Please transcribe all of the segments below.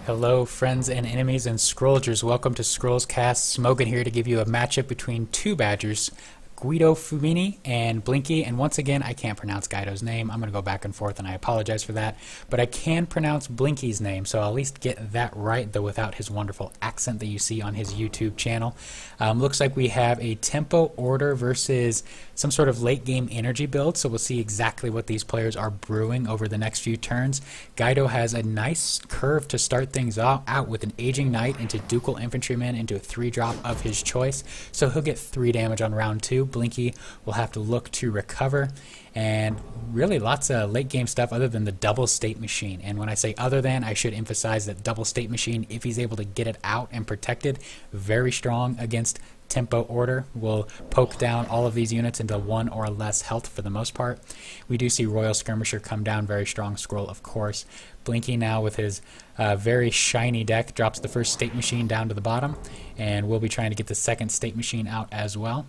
Hello friends and enemies and Scrollgers, welcome to Scrollscast. Smokin here to give you a matchup between two Badgers, GuidoFubini and Blinky, and once again I can't pronounce Guido's name. I'm going to go back and forth and I apologize for that, but I can pronounce Blinky's name, so I'll at least get that right, though without his wonderful accent that you see on his YouTube channel. Looks like we have a tempo order versus some sort of late game energy build, so we'll see exactly what these players are brewing over the next few turns. Guido has a nice curve to start things out with an Aging Knight into Ducal Infantryman into a 3-drop of his choice, so he'll get 3 damage on round 2. Blinky will have to look to recover, and really lots of late game stuff other than the double state machine. And when I say other than, I should emphasize that double state machine, if he's able to get it out and protected, very strong against tempo order, will poke down all of these units into 1 or less health for the most part. We do see Royal Skirmisher come down, very strong scroll of course. Blinky now with his very shiny deck drops the first state machine down to the bottom, and we'll be trying to get the second state machine out as well.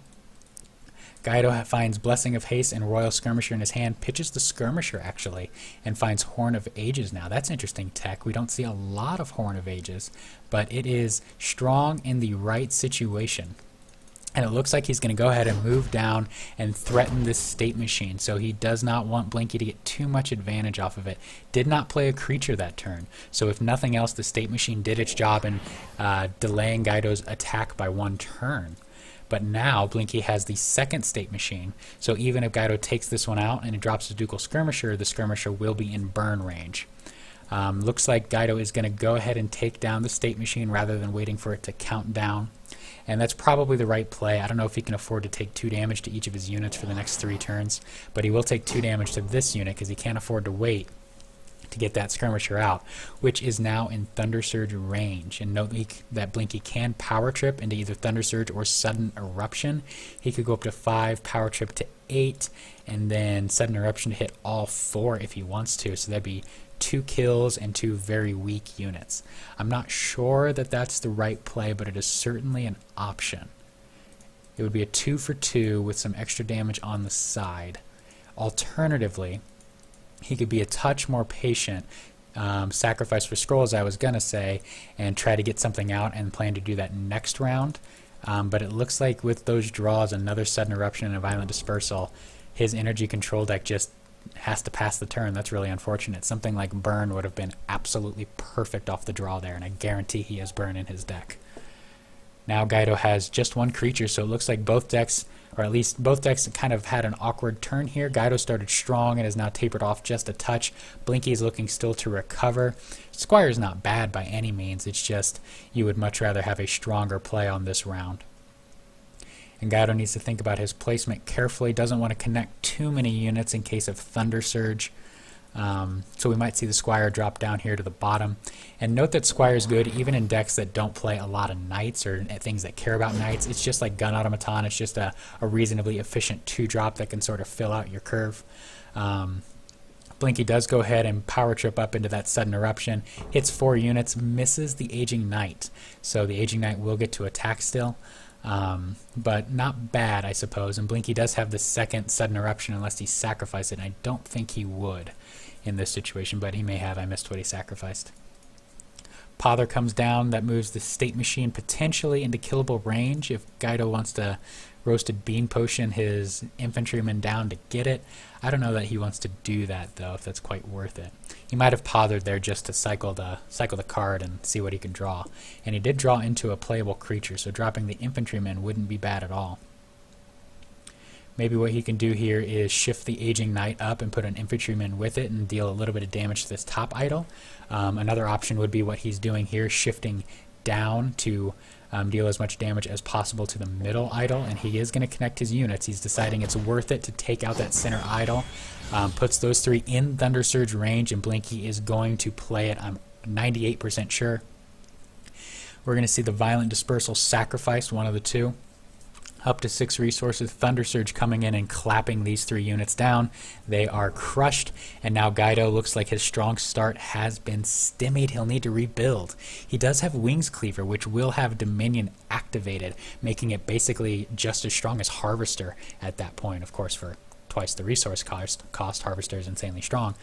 Guido finds Blessing of Haste and Royal Skirmisher in his hand, pitches the Skirmisher actually, and finds Horn of Ages now. That's interesting tech. We don't see a lot of Horn of Ages, but it is strong in the right situation. And it looks like he's going to go ahead and move down and threaten this state machine. So he does not want Blinky to get too much advantage off of it. Did not play a creature that turn. So if nothing else, the state machine did its job in delaying Guido's attack by 1 turn. But now Blinky has the second state machine, so even if Guido takes this one out and it drops the Ducal Skirmisher, the Skirmisher will be in burn range. Looks like Guido is going to go ahead and take down the state machine rather than waiting for it to count down. And that's probably the right play. I don't know if he can afford to take 2 damage to each of his units for the next 3 turns, but he will take 2 damage to this unit because he can't afford to wait to get that Skirmisher out, which is now in Thunder Surge range. And note that Blinky can power trip into either Thunder Surge or Sudden Eruption. He could go up to 5, power trip to 8, and then Sudden Eruption to hit all 4 if he wants to, so that'd be 2 kills and 2 very weak units. I'm not sure that that's the right play, but it is certainly an option. It would be a 2 for 2 with some extra damage on the side. Alternatively, he could be a touch more patient, sacrifice for scrolls I was gonna say, and try to get something out and plan to do that next round. But it looks like with those draws, another Sudden Eruption and a Violent Dispersal, his energy control deck just has to pass the turn. That's really unfortunate. Something like Burn would have been absolutely perfect off the draw there, and I guarantee he has Burn in his deck. Now Guido has just 1 creature, so it looks like both decks, or at least both decks, kind of had an awkward turn here. Guido started strong and has now tapered off just a touch. Blinky is looking still to recover. Squire's not bad by any means, it's just you would much rather have a stronger play on this round. And Guido needs to think about his placement carefully, doesn't want to connect too many units in case of Thunder Surge. So we might see the Squire drop down here to the bottom. And note that Squire is good even in decks that don't play a lot of Knights or things that care about Knights. It's just like Gun Automaton. It's just a reasonably efficient 2-drop that can sort of fill out your curve. Blinky does go ahead and power trip up into that Sudden Eruption, hits 4 units, misses the Aging Knight. So the Aging Knight will get to attack still. But not bad, I suppose. And Blinky does have the second Sudden Eruption unless he sacrificed it. And I don't think he would in this situation, but he may have. I missed what he sacrificed. Pother comes down. That moves the state machine potentially into killable range if Guido wants to Roasted Bean Potion his infantryman down to get it. I don't know that he wants to do that, though, if that's quite worth it. He might have Pothered there just to cycle the card and see what he can draw. And he did draw into a playable creature, so dropping the infantryman wouldn't be bad at all. Maybe what he can do here is shift the Aging Knight up and put an infantryman with it and deal a little bit of damage to this top idol. Another option would be what he's doing here, shifting down to deal as much damage as possible to the middle idol, and he is going to connect his units. He's deciding it's worth it to take out that center idol. Puts those 3 in Thunder Surge range, and Blinky is going to play it. I'm 98% sure. We're going to see the Violent Dispersal sacrificed, one of the 2. Up to 6 resources, Thunder Surge coming in and clapping these 3 units down. They are crushed, and now Guido looks like his strong start has been stymied. He'll need to rebuild. He does have Wings Cleaver, which will have Dominion activated, making it basically just as strong as Harvester at that point, of course, for twice the resource cost. Harvester is insanely strong.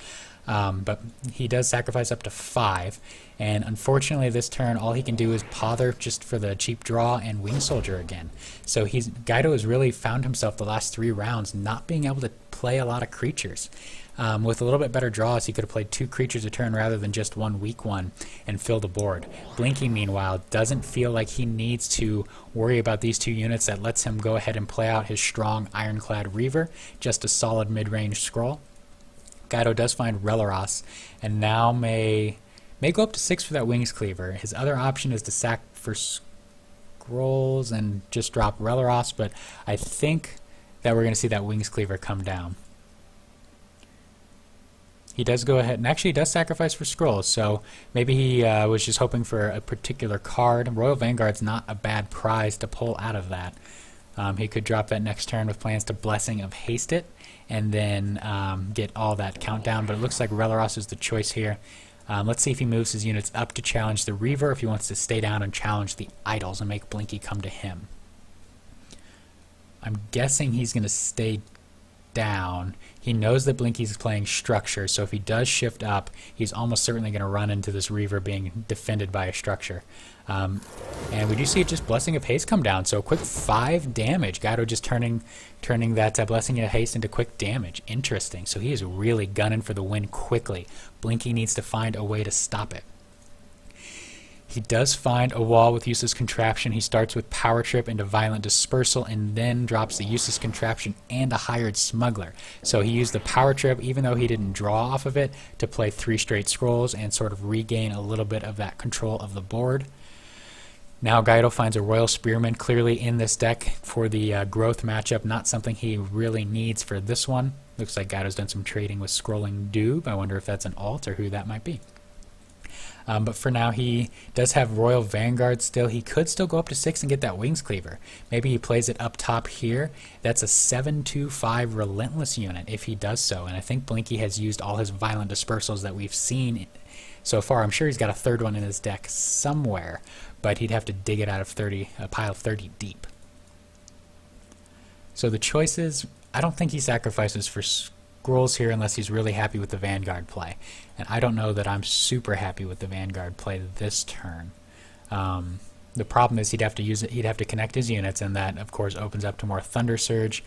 But he does sacrifice up to 5, and unfortunately this turn all he can do is pother just for the cheap draw and Wing Soldier again. So Guido has really found himself the last 3 rounds not being able to play a lot of creatures. With a little bit better draws, he could have played 2 creatures a turn rather than just one weak one and fill the board. Blinky, meanwhile, doesn't feel like he needs to worry about these 2 units. That lets him go ahead and play out his strong Ironclad Reaver, just a solid mid-range scroll. Guido does find Releros, and now may go up to 6 for that Wings Cleaver. His other option is to sack for Scrolls and just drop Releros, but I think that we're going to see that Wings Cleaver come down. He does go ahead and actually does sacrifice for Scrolls, so maybe he was just hoping for a particular card. Royal Vanguard's not a bad prize to pull out of that. He could drop that next turn with plans to Blessing of Haste it, and then get all that countdown, but it looks like Releros is the choice here. Let's see if he moves his units up to challenge the Reaver, if he wants to stay down and challenge the Idols and make Blinky come to him. I'm guessing he's going to stay down. He knows that Blinky's playing structure, so if he does shift up, he's almost certainly going to run into this Reaver being defended by a structure. And we do see it just Blessing of Haste come down, so a quick 5 damage. Guido just turning that Blessing of Haste into quick damage. Interesting. So he is really gunning for the win quickly. Blinky needs to find a way to stop it. He does find a wall with Useless Contraption. He starts with Power Trip into Violent Dispersal and then drops the Useless Contraption and a Hired Smuggler. So he used the Power Trip, even though he didn't draw off of it, to play 3 straight Scrolls and sort of regain a little bit of that control of the board. Now Guido finds a Royal Spearman clearly in this deck for the growth matchup, not something he really needs for this one. Looks like Guido's done some trading with Scrolling Doob. I wonder if that's an alt or who that might be. But for now, he does have Royal Vanguard still. He could still go up to 6 and get that Wings Cleaver. Maybe he plays it up top here. That's a 7/2/5 Relentless unit if he does so. And I think Blinky has used all his Violent Dispersals that we've seen so far. I'm sure he's got a 3rd one in his deck somewhere, but he'd have to dig it out of a pile 30 deep. So the choices, I don't think he sacrifices for Scrolls here unless he's really happy with the Vanguard play. And I don't know that I'm super happy with the Vanguard play this turn. The problem is he'd have to connect his units, and that of course opens up to more Thunder Surge,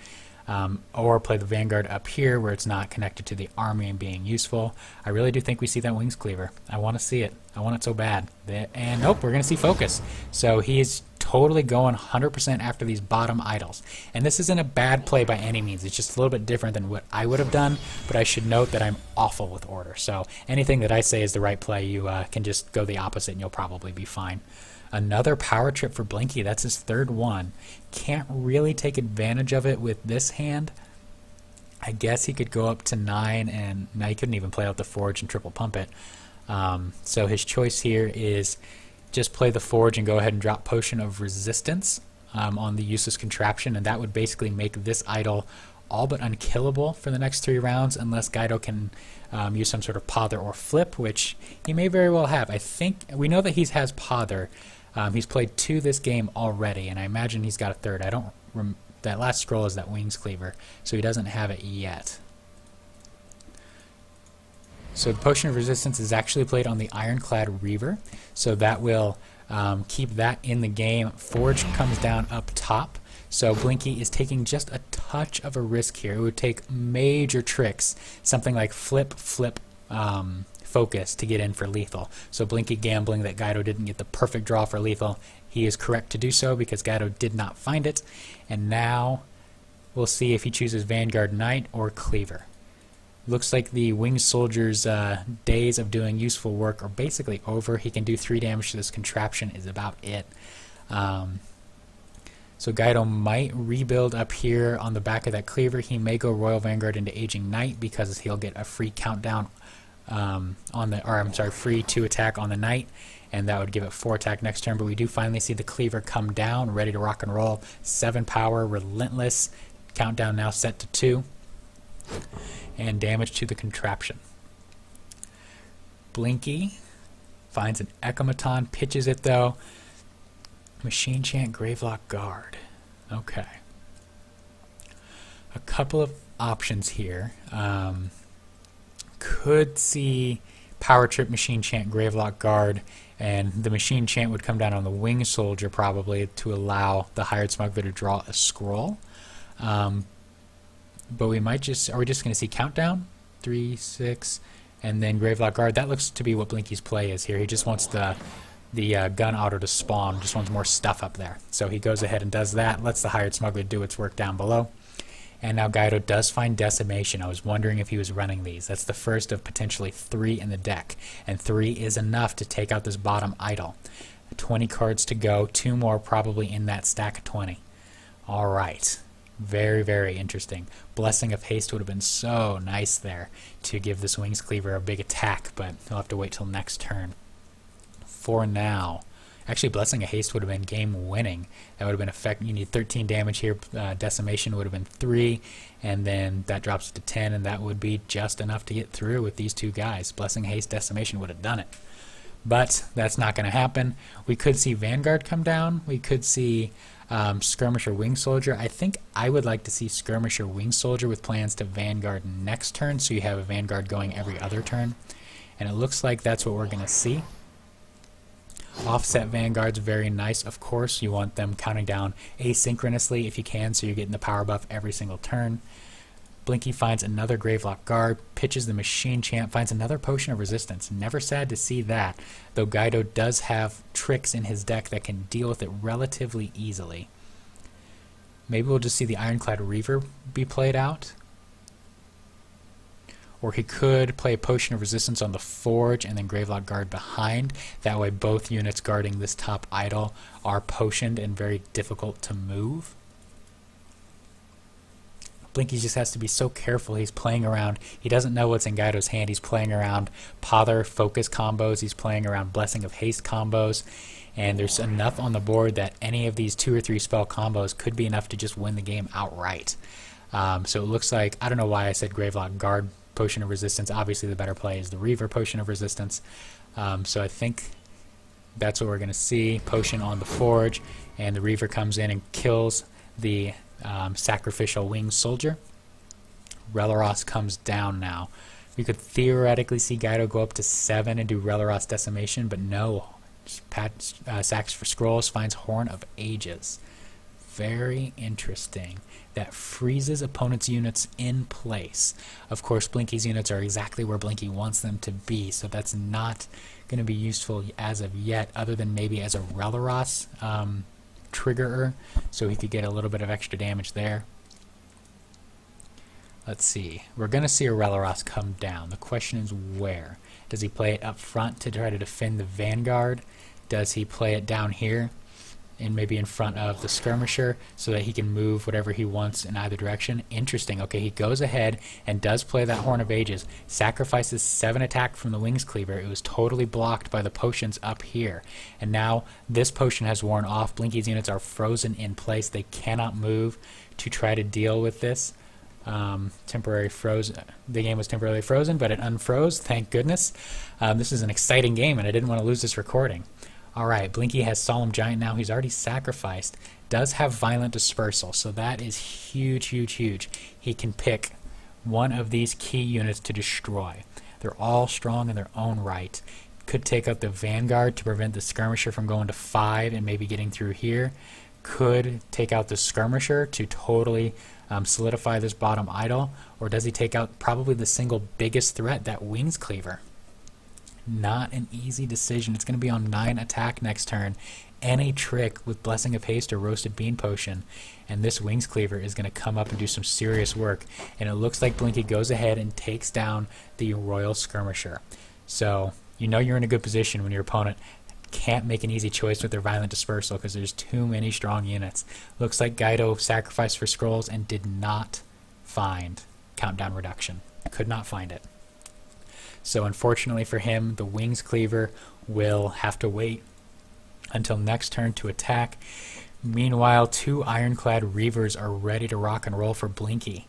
or play the Vanguard up here where it's not connected to the army and being useful. I really do think we see that Wings Cleaver. I want to see it. I want it so bad. And nope, we're going to see Focus. So he is totally going 100% after these bottom Idols. And this isn't a bad play by any means. It's just a little bit different than what I would have done, but I should note that I'm awful with order. So anything that I say is the right play, you can just go the opposite and you'll probably be fine. Another Power Trip for Blinky. That's his 3rd one. Can't really take advantage of it with this hand. I guess he could go up to 9, and now he couldn't even play out the Forge and triple pump it. So his choice here is just play the Forge and go ahead and drop Potion of Resistance on the Useless Contraption, and that would basically make this Idol all but unkillable for the next 3 rounds unless Guido can use some sort of Pother or Flip, which he may very well have. I think we know that he has Pother. He's played 2 this game already, and I imagine he's got a 3rd. That last scroll is that Wings Cleaver, so he doesn't have it yet. So the Potion of Resistance is actually played on the Ironclad Reaver, so that will keep that in the game. Forge comes down up top, so Blinky is taking just a touch of a risk here. It would take major tricks, something like flip, Focus to get in for lethal. So Blinky gambling that Guido didn't get the perfect draw for lethal. He is correct to do so because Guido did not find it. And now we'll see if he chooses Vanguard Knight or Cleaver. Looks like the Winged Soldier's days of doing useful work are basically over. He can do 3 damage to this contraption is about it. So Guido might rebuild up here on the back of that Cleaver. He may go Royal Vanguard into Aging Knight because he'll get a free countdown free 2 attack on the Knight, and that would give it 4 attack next turn. But we do finally see the Cleaver come down, ready to rock and roll. 7 power, Relentless. Countdown now set to 2. And damage to the contraption. Blinky finds an Echomaton, pitches it though. Machine Chant, Gravelock Guard. Okay. A couple of options here. Could see Power Trip, Machine Chant, Gravelock Guard, and the Machine Chant would come down on the Wing Soldier probably to allow the Hired Smuggler to draw a scroll. But we might just, are we just going to see Countdown? 3, 6, and then Gravelock Guard. That looks to be what Blinky's play is here. He just wants the gun auto to spawn, just wants more stuff up there. So he goes ahead and does that, lets the Hired Smuggler do its work down below. And now Guido does find Decimation. I was wondering if he was running these. That's the first of potentially 3 in the deck. And 3 is enough to take out this bottom idol. 20 cards to go. 2 more probably in that stack of 20. Alright. Very, very interesting. Blessing of Haste would have been so nice there to give this Wings Cleaver a big attack, but he'll have to wait till next turn. For now. Actually, Blessing of Haste would have been game winning. That would have been effect. You need 13 damage here. Decimation would have been 3, and then that drops to 10, and that would be just enough to get through with these 2 guys. Blessing of Haste, Decimation would have done it. But that's not going to happen. We could see Vanguard come down. We could see Skirmisher, Wing Soldier. I think I would like to see Skirmisher, Wing Soldier with plans to Vanguard next turn, so you have a Vanguard going every other turn. And it looks like that's what we're going to see. Offset Vanguard's very nice, of course. You want them counting down asynchronously if you can, so you're getting the power buff every single turn. Blinky finds another Gravelock Guard, pitches the Machine Chant, finds another Potion of Resistance. Never sad to see that, though Guido does have tricks in his deck that can deal with it relatively easily. Maybe we'll just see the Ironclad Reaver be played out. Or he could play a Potion of Resistance on the Forge and then Gravelock Guard behind. That way both units guarding this top idol are potioned and very difficult to move. Blinky just has to be so careful. He's playing around. He doesn't know what's in Guido's hand. He's playing around Pother Focus combos. He's playing around Blessing of Haste combos. And there's enough on the board that any of these 2 or 3 spell combos could be enough to just win the game outright. So it looks like, I don't know why I said Gravelock Guard Potion of Resistance. Obviously the better play is the Reaver Potion of Resistance. So I think that's what we're going to see. Potion on the Forge, and the Reaver comes in and kills the Sacrificial Winged Soldier. Relaros comes down now. We could theoretically see Guido go up to 7 and do Relaros Decimation, but no. Sacks for Scrolls, finds Horn of Ages. Very interesting. That freezes opponents' units in place. Of course, Blinky's units are exactly where Blinky wants them to be, so that's not going to be useful as of yet, other than maybe as a Relaros triggerer, so he could get a little bit of extra damage there. Let's see. We're going to see a Relaros come down. The question is where? Does he play it up front to try to defend the Vanguard? Does he play it down here and maybe in front of the Skirmisher so that he can move whatever he wants in either direction? Interesting. Okay, he goes ahead and does play that Horn of Ages. Sacrifices 7 attack from the Wings Cleaver. It was totally blocked by the potions up here. And now this potion has worn off. Blinky's units are frozen in place. They cannot move to try to deal with this. Temporary frozen. The game was temporarily frozen, but it unfroze. Thank goodness. This is an exciting game, and I didn't want to lose this recording. Alright, Blinky has Solemn Giant now. He's already sacrificed. Does have Violent Dispersal, so that is huge, huge, huge. He can pick one of these key units to destroy. They're all strong in their own right. Could take out the Vanguard to prevent the Skirmisher from going to 5 and maybe getting through here. Could take out the Skirmisher to totally solidify this bottom idol. Or does he take out probably the single biggest threat, that Wings Cleaver? Not an easy decision. It's going to be on 9 attack next turn. Any trick with Blessing of Haste or Roasted Bean Potion, and this Wings Cleaver is going to come up and do some serious work. And it looks like Blinky goes ahead and takes down the Royal Skirmisher. So you know you're in a good position when your opponent can't make an easy choice with their Violent Dispersal because there's too many strong units. Looks like Guido sacrificed for Scrolls and did not find Countdown Reduction. Could not find it. So unfortunately for him, the Wings Cleaver will have to wait until next turn to attack. Meanwhile, 2 Ironclad Reavers are ready to rock and roll for Blinky.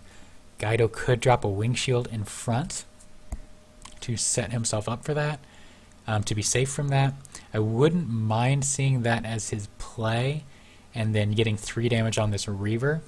Guido could drop a Wing Shield in front to set himself up for that, to be safe from that. I wouldn't mind seeing that as his play and then getting 3 damage on this Reaver.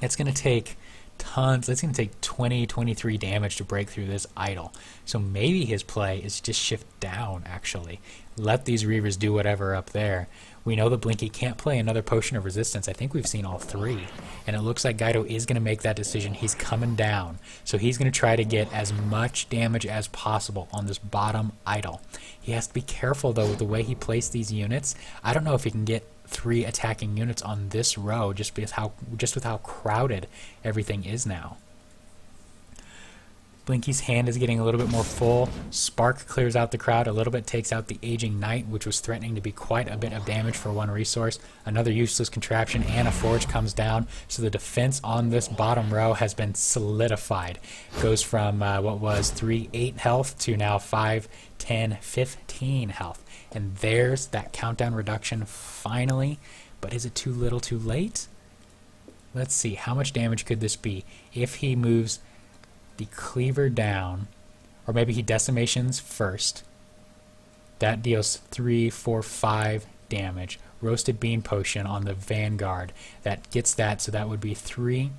It's going to take tons. It's going to take 23 damage to break through this idol. So maybe his play is just shift down, actually. Let these Reavers do whatever up there. We know that Blinky can't play another Potion of Resistance. I think we've seen all 3. And it looks like Guido is going to make that decision. He's coming down. So he's going to try to get as much damage as possible on this bottom idol. He has to be careful, though, with the way he placed these units. I don't know if he can get 3 attacking units on this row just with how crowded everything is now. Blinky's hand is getting a little bit more full. Spark clears out the crowd a little bit, takes out the Aging Knight, which was threatening to be quite a bit of damage for one resource. Another useless contraption and a forge comes down, so the defense on this bottom row has been solidified. Goes from what was 3-8 health to now 5-10-15 health. And there's that countdown reduction finally. But is it too little too late? Let's see, how much damage could this be if he moves the cleaver down, or maybe he decimations first. That deals 3, 4, 5 damage. Roasted Bean Potion on the Vanguard, that gets that, so that would be 3.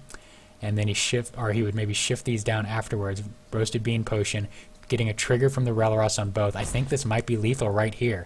And then he would maybe shift these down afterwards. Roasted Bean Potion, getting a trigger from the Releros on both. I think this might be lethal right here.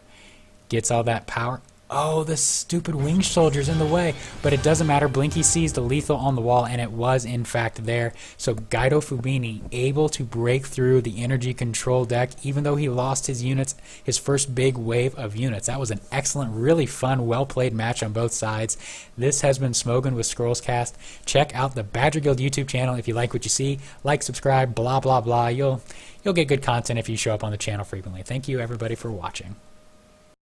Gets all that power. Oh, this stupid winged soldier's in the way. But it doesn't matter. Blinky sees the lethal on the wall, and it was, in fact, there. So GuidoFubini able to break through the energy control deck, even though he lost his units, his first big wave of units. That was an excellent, really fun, well-played match on both sides. This has been Smogan with Scrollscast. Check out the Badger Guild YouTube channel if you like what you see. Like, subscribe, blah, blah, blah. You'll get good content if you show up on the channel frequently. Thank you, everybody, for watching.